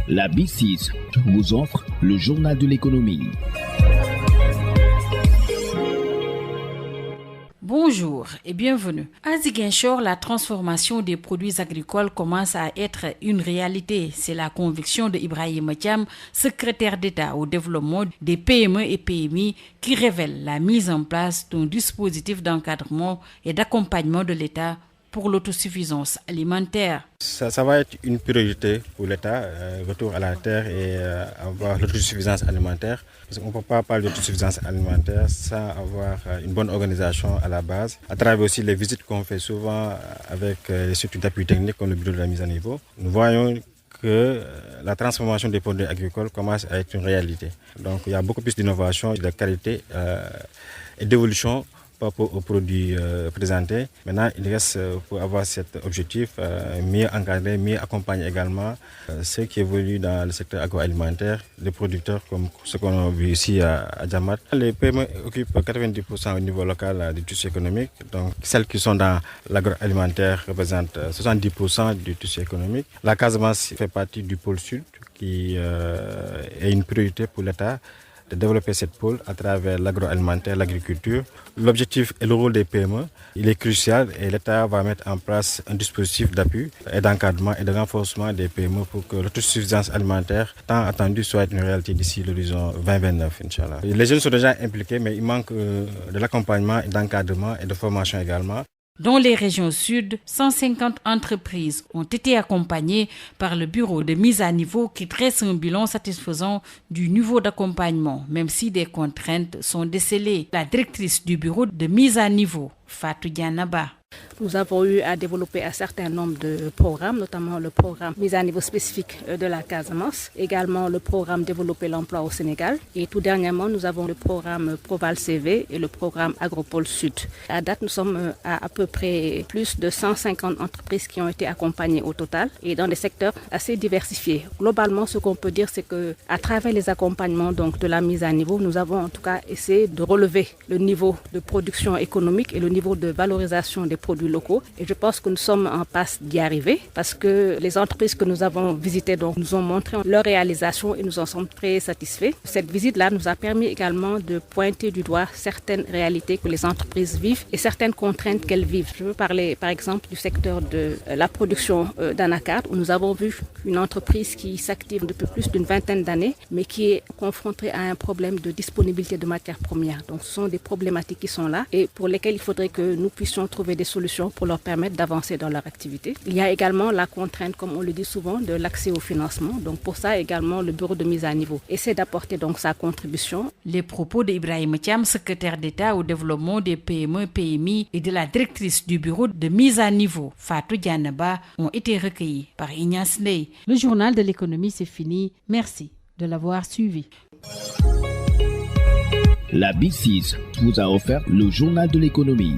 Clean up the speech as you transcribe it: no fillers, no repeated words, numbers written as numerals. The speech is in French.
La B6 vous offre le journal de l'économie. Bonjour et bienvenue. À Ziguinchor, la transformation des produits agricoles commence à être une réalité. C'est la conviction de Ibrahima Thiam, secrétaire d'État au développement des PME et PMI, qui révèle la mise en place d'un dispositif d'encadrement et d'accompagnement de l'État pour l'autosuffisance alimentaire. Ça va être une priorité pour l'État, retour à la terre et avoir l'autosuffisance alimentaire. Parce qu'on ne peut pas parler d'autosuffisance alimentaire sans avoir une bonne organisation à la base. À travers aussi les visites qu'on fait souvent avec les structures d'appui technique comme le bureau de la mise à niveau, nous voyons que la transformation des produits agricoles commence à être une réalité. Donc il y a beaucoup plus d'innovation, de qualité et d'évolution par rapport aux produits présentés. Maintenant, il reste pour avoir cet objectif, mieux encadrer, mieux accompagner également ceux qui évoluent dans le secteur agroalimentaire, les producteurs comme ce qu'on a vu ici à Djamat. Les PME occupent 90% au niveau local du tissu économique. Donc, celles qui sont dans l'agroalimentaire représentent 70% du tissu économique. La Casamance fait partie du pôle sud qui est une priorité pour l'État de développer cette pôle à travers l'agroalimentaire, l'agriculture. L'objectif et le rôle des PME, il est crucial et l'État va mettre en place un dispositif d'appui et d'encadrement et de renforcement des PME pour que l'autosuffisance alimentaire, tant attendue, soit une réalité d'ici l'horizon 2029, Inch'Allah. Les jeunes sont déjà impliqués, mais il manque de l'accompagnement et d'encadrement et de formation également. Dans les régions sud, 150 entreprises ont été accompagnées par le bureau de mise à niveau qui dresse un bilan satisfaisant du niveau d'accompagnement, même si des contraintes sont décelées. La directrice du bureau de mise à niveau, Fatou Dianaba. Nous avons eu à développer un certain nombre de programmes, notamment le programme mise à niveau spécifique de la Casamance, également le programme Développer l'emploi au Sénégal et tout dernièrement nous avons le programme Proval CV et le programme Agropole Sud. À date, nous sommes à peu près plus de 150 entreprises qui ont été accompagnées au total et dans des secteurs assez diversifiés. Globalement, ce qu'on peut dire, c'est que à travers les accompagnements donc de la mise à niveau, nous avons en tout cas essayé de relever le niveau de production économique et le niveau de valorisation des produits locaux et je pense que nous sommes en passe d'y arriver parce que les entreprises que nous avons visitées donc, nous ont montré leur réalisation et nous en sommes très satisfaits. Cette visite-là nous a permis également de pointer du doigt certaines réalités que les entreprises vivent et certaines contraintes qu'elles vivent. Je veux parler par exemple du secteur de la production d'anacarde où nous avons vu une entreprise qui s'active depuis plus d'une vingtaine d'années mais qui est confrontée à un problème de disponibilité de matières premières. Donc ce sont des problématiques qui sont là et pour lesquelles il faudrait que nous puissions trouver des solutions pour leur permettre d'avancer dans leur activité. Il y a également la contrainte, comme on le dit souvent, de l'accès au financement. Donc pour ça également, le bureau de mise à niveau essaie d'apporter donc sa contribution. Les propos d'Ibrahima Thiam, secrétaire d'État au développement des PME, PMI et de la directrice du bureau de mise à niveau, Fatou Dianaba, ont été recueillis par Ignace Ney. Le journal de l'économie, c'est fini. Merci de l'avoir suivi. La B6 vous a offert le journal de l'économie.